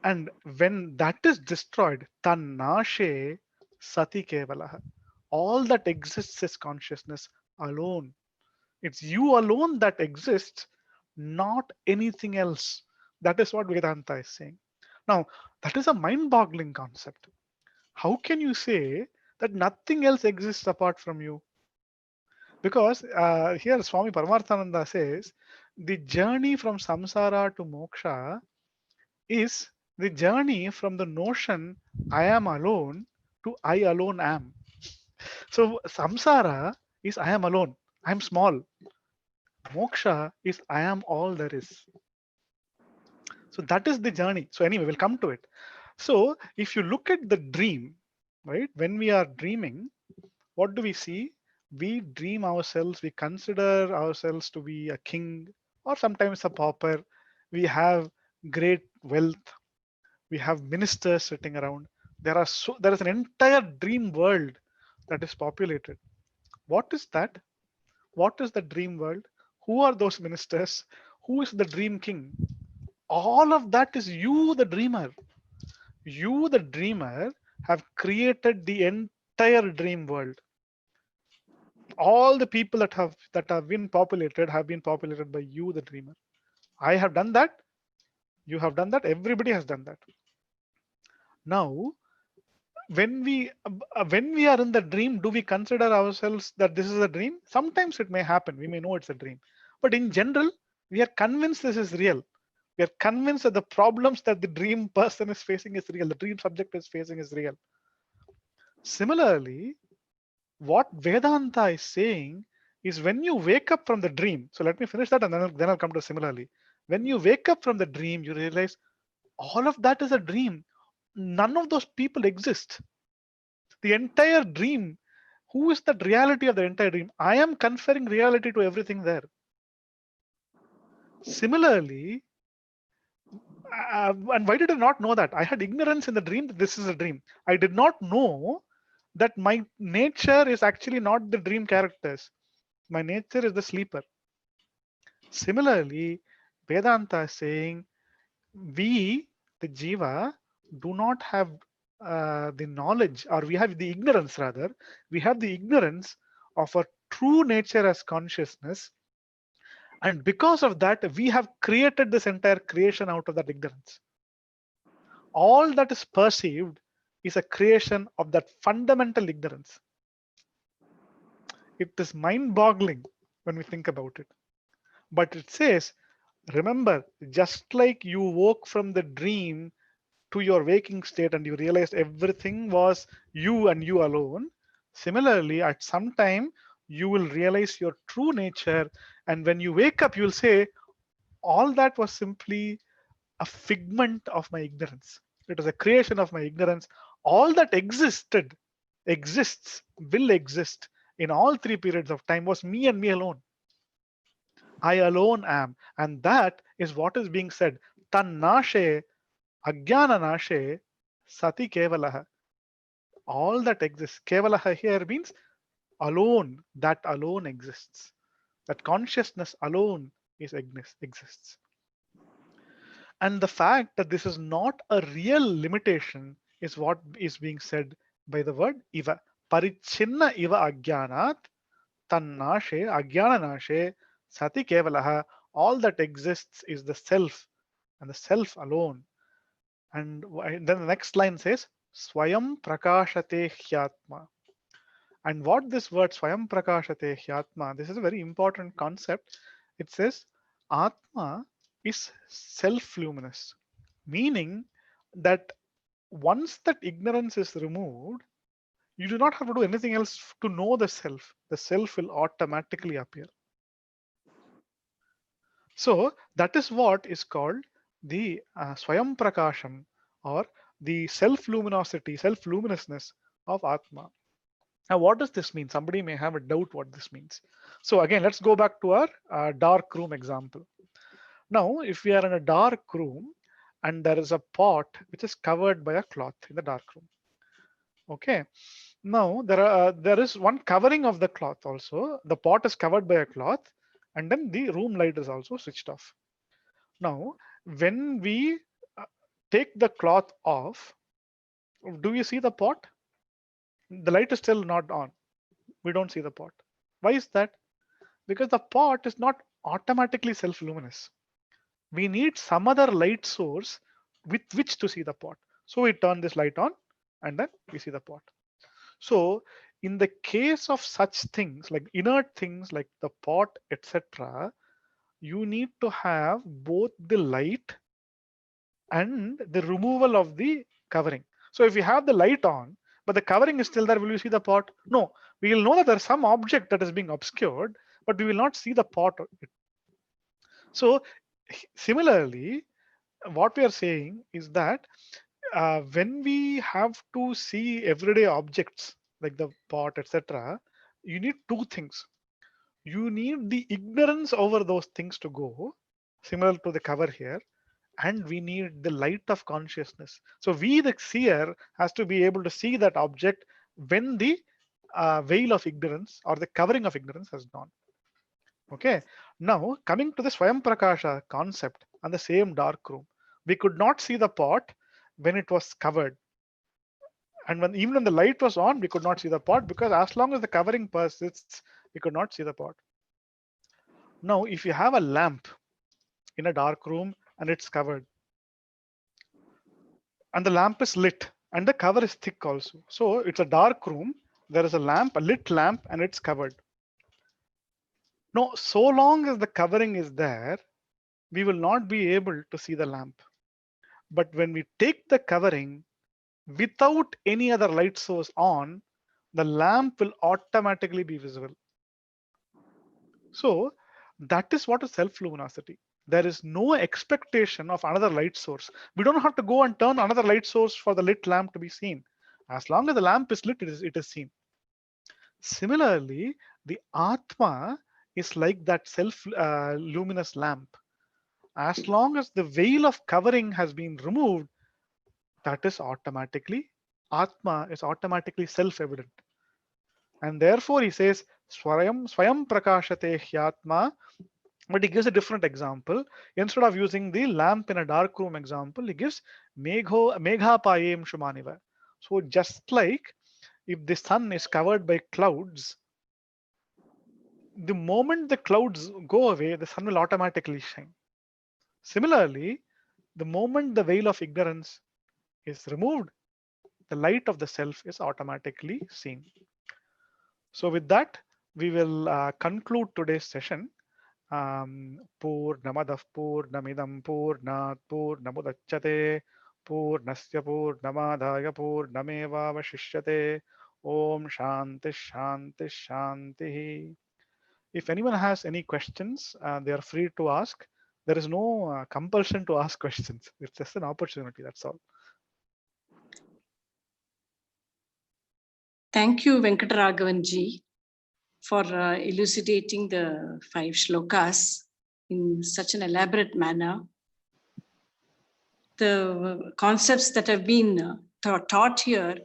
And when that is destroyed, tannashe sati kevalaha. All that exists is consciousness alone. It's you alone that exists, not anything else. That is what Vedanta is saying. Now, that is a mind boggling concept. How can you say that nothing else exists apart from you? Because here Swami Paramarthananda says the journey from samsara to moksha is the journey from the notion I am alone to I alone am. So samsara is I am alone, I am small. Moksha is I am all there is. So that is the journey. So anyway, we'll come to it. So if you look at the dream, right, when we are dreaming, what do we see? We dream ourselves, we consider ourselves to be a king or sometimes a pauper. We have great wealth, we have ministers sitting around. There is an entire dream world that is populated. What is that? What is the dream world? Who are those ministers? Who is the dream king? All of that is you, the dreamer. You, the dreamer, have created the entire dream world. All the people that have been populated by you, the dreamer. I have done that. You have done that. Everybody has done that. Now, when we are in the dream, do we consider ourselves that this is a dream? Sometimes it may happen. We may know it's a dream, but in general, we are convinced this is real. We are convinced that the problems that the dream person is facing is real. The dream subject is facing is real. Similarly, what Vedanta is saying is when you wake up from the dream. So let me finish that, and then I'll come to similarly. When you wake up from the dream, you realize all of that is a dream. None of those people exist. The entire dream, who is that reality of the entire dream? I am conferring reality to everything there. Similarly, and why did I not know that? I had ignorance in the dream that this is a dream. I did not know that my nature is actually not the dream characters. My nature is the sleeper. Similarly, Vedanta is saying we, the jiva, do not have the knowledge, or we have the ignorance rather. We have the ignorance of our true nature as consciousness. And because of that, we have created this entire creation out of that ignorance. All that is perceived is a creation of that fundamental ignorance. It is mind-boggling when we think about it. But it says, remember, just like you woke from the dream to your waking state and you realized everything was you and you alone, similarly, at some time, you will realize your true nature. And when you wake up, you'll say, all that was simply a figment of my ignorance. It was a creation of my ignorance. All that existed, exists, will exist in all three periods of time was me and me alone. I alone am. And that is what is being said. Tannashe, ajnana nashe, sati kevalaha. All that exists. Kevalaha here means alone. That alone exists. That consciousness alone exists. And the fact that this is not a real limitation is what is being said by the word iva. Parichinna iva ajnanat tannashe ajnanashe sati kevalaha. All that exists is the self and the self alone. And then the next line says swayam prakashate hyatma. And what this word swayam prakashate hyatma, this is a very important concept. It says Atma is self-luminous, meaning that once that ignorance is removed, you do not have to do anything else to know the self. The self will automatically appear. So that is what is called the Swayam Prakasham, or the self-luminosity, self-luminousness of Atma. Now, what does this mean? Somebody may have a doubt what this means. So again, let's go back to our dark room example. Now, if we are in a dark room and there is a pot which is covered by a cloth in the dark room. Okay. Now there is one covering of the cloth also. The pot is covered by a cloth, and then the room light is also switched off. Now, when we take the cloth off, do you see the pot? The light is still not on. We don't see the pot. Why is that? Because the pot is not automatically self-luminous. We need some other light source with which to see the pot. So we turn this light on and then we see the pot. So in the case of such things like inert things like the pot, etc., you need to have both the light and the removal of the covering. So if you have the light on, but the covering is still there, will you see the pot? No, we will know that there's some object that is being obscured, but we will not see the pot. So similarly, what we are saying is that when we have to see everyday objects like the pot, etc., you need two things. You need the ignorance over those things to go, similar to the cover here, and we need the light of consciousness. So we, the seer, has to be able to see that object when the veil of ignorance or the covering of ignorance has gone. Okay. Now coming to the Swayam Prakasha concept and the same dark room, we could not see the pot when it was covered, and when even when the light was on, we could not see the pot, because as long as the covering persists, we could not see the pot. Now, if you have a lamp in a dark room and it's covered, and the lamp is lit and the cover is thick also, so it's a dark room, there is a lamp, a lit lamp, and it's covered. Now, so long as the covering is there, we will not be able to see the lamp. But when we take the covering without any other light source on, the lamp will automatically be visible. So that is what is self-luminosity. There is no expectation of another light source. We don't have to go and turn another light source for the lit lamp to be seen. As long as the lamp is lit, it is seen. Similarly, the Atma is like that self-luminous lamp. As long as the veil of covering has been removed, that is automatically, Atma is automatically self-evident. And therefore he says, Swayam Prakashate Hyatma. But he gives a different example. Instead of using the lamp in a dark room example, he gives Megha Payem Shumaniva. So just like if the sun is covered by clouds, the moment the clouds go away, the sun will automatically shine. Similarly, the moment the veil of ignorance is removed, the light of the self is automatically seen. So with that, we will conclude today's session. Purnamadav Purnamidam Purnat Purnamudachyate Purnasya Purnamadaya Purnameva Vashishyate. Om Shanti Shanti Shanti. If anyone has any questions, they are free to ask. There is no compulsion to ask questions. It's just an opportunity, that's all. Thank you, Venkataraghavanji, for elucidating the 5 shlokas in such an elaborate manner. The concepts that have been taught here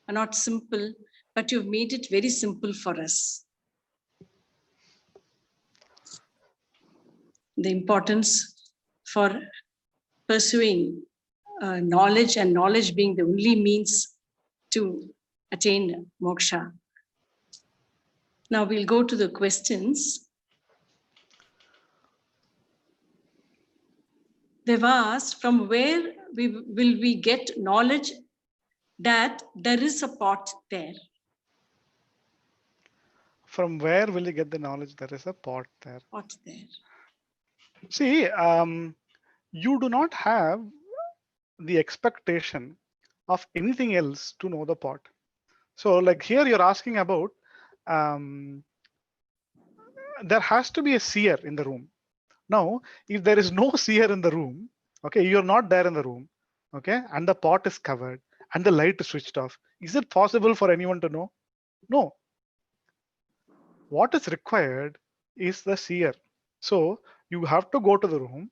are not simple, but you've made it very simple for us. The importance for pursuing knowledge, and knowledge being the only means to attain moksha. Now we'll go to the questions. They've asked, from where will we get knowledge that there is a pot there? From where will you get the knowledge there is a pot there? Pot there. See, you do not have the expectation of anything else to know the pot. So like here you're asking about, there has to be a seer in the room. Now, if there is no seer in the room, okay, you're not there in the room, okay, and the pot is covered and the light is switched off, is it possible for anyone to know? No. What is required is the seer. So you have to go to the room,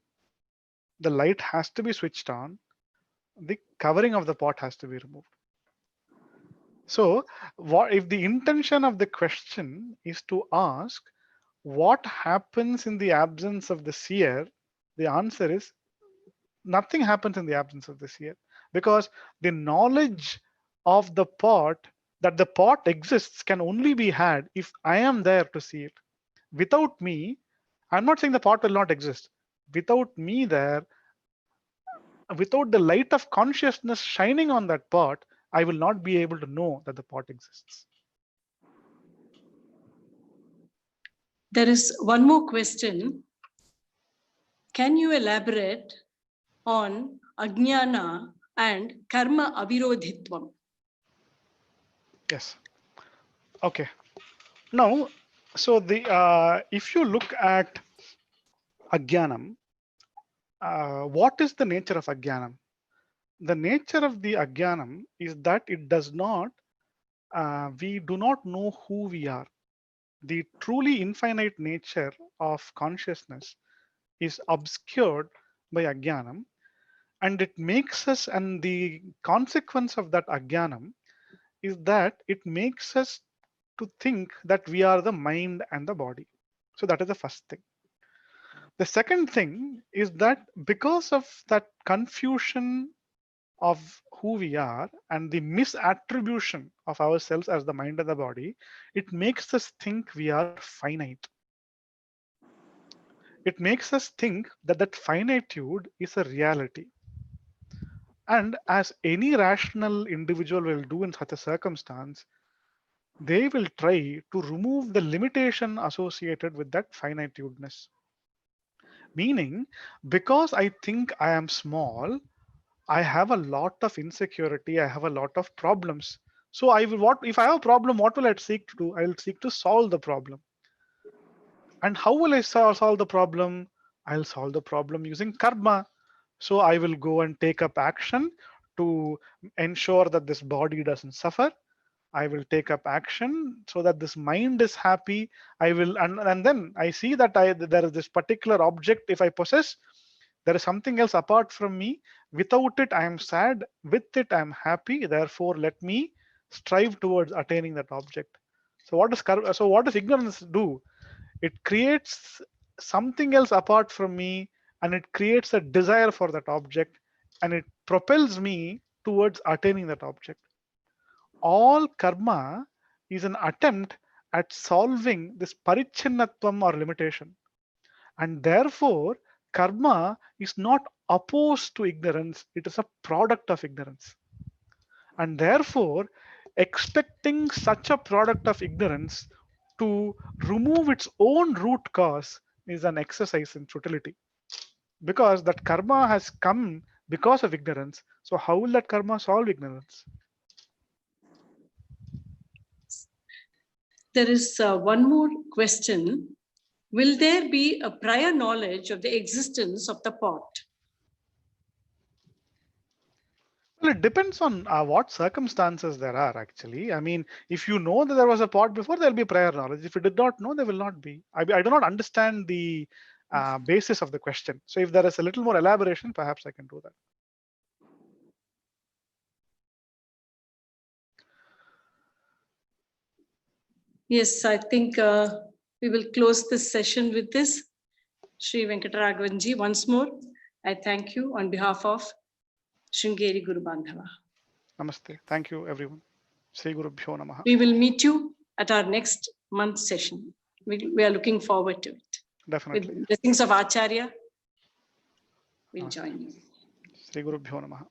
the light has to be switched on, the covering of the pot has to be removed. So what if the intention of the question is to ask what happens in the absence of the seer? The answer is nothing happens in the absence of the seer, because the knowledge of the pot, that the pot exists, can only be had if I am there to see it. Without me, I'm not saying the pot will not exist. Without me there, without the light of consciousness shining on that pot, I will not be able to know that the pot exists. There is one more question. Can you elaborate on ajnana and karma avirodhitvam? Yes. Okay. Now, so the if you look at ajnanam, what is the nature of ajnanam? The nature of the ajnanam is that it does not, we do not know who we are. The truly infinite nature of consciousness is obscured by ajnanam, and it makes us, and the consequence of that ajnanam is that it makes us to think that we are the mind and the body. So that is the first thing. The second thing is that because of that confusion of who we are and the misattribution of ourselves as the mind and the body, it makes us think we are finite. It makes us think that that finitude is a reality. And as any rational individual will do in such a circumstance, they will try to remove the limitation associated with that finitudeness. Meaning, because I think I am small, I have a lot of insecurity, I have a lot of problems. So I will what if I have a problem, what will I seek to do? I will seek to solve the problem. And how will I solve the problem? I'll solve the problem using karma. So I will go and take up action to ensure that this body doesn't suffer. I will take up action so that this mind is happy. I will, and then I see that there is this particular object. If I possess, there is something else apart from me. Without it, I am sad. With it, I am happy. Therefore, let me strive towards attaining that object. So what does ignorance do? It creates something else apart from me, and it creates a desire for that object, and it propels me towards attaining that object. All karma is an attempt at solving this parichinnatvam or limitation. And therefore, karma is not opposed to ignorance, it is a product of ignorance. And therefore, expecting such a product of ignorance to remove its own root cause is an exercise in futility. Because that karma has come because of ignorance. So, how will that karma solve ignorance? There is one more question. Will there be a prior knowledge of the existence of the pot? Well, it depends on what circumstances there are actually. I mean, if you know that there was a pot before, there'll be prior knowledge. If you did not know, there will not be. I do not understand the basis of the question. So if there is a little more elaboration, perhaps I can do that. Yes, I think we will close this session with this. Sri Venkataraghavanji, once more, I thank you on behalf of Sringeri Guru Bandhava. Namaste. Thank you, everyone. Sri Guru Bhyo Namaha. We will meet you at our next month session. We are looking forward to it. Definitely. With blessings of Acharya, we'll join you. Sri Guru Bhyo Namaha.